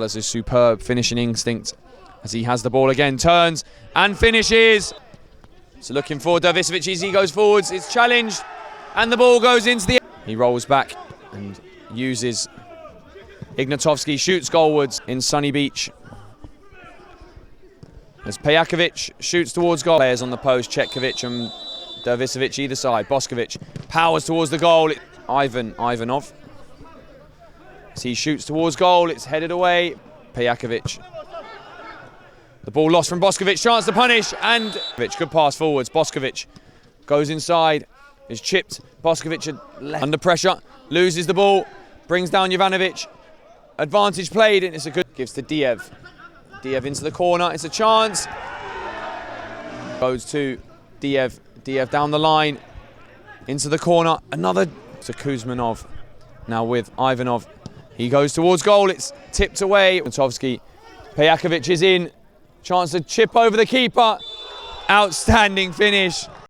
Has a superb finishing instinct as he has the ball again, turns and finishes. So looking for Dervisevic as he goes forwards, it's challenged and the ball goes into the... He rolls back and uses Ignatovski, shoots goalwards in Sunny Beach. As Pejakovic shoots towards goal. Players on the post, Chetkovic and Dervisevic either side. Boskovic powers towards the goal. Ivanov. As he shoots towards goal, it's headed away. Pejakovic. The ball lost from Boskovic, chance to punish, and good pass forwards. Boskovic goes inside, is chipped. Boskovic under pressure, loses the ball, brings down Jovanovic. Advantage played, and it's a good... Gives to Diev. Diev into the corner, it's a chance. Goes to Diev. Diev down the line, into the corner. Another to Kuzmanov. Now with Ivanov. He goes towards goal, it's tipped away. Ignatovski. Pejakovic is in. Chance to chip over the keeper. Outstanding finish.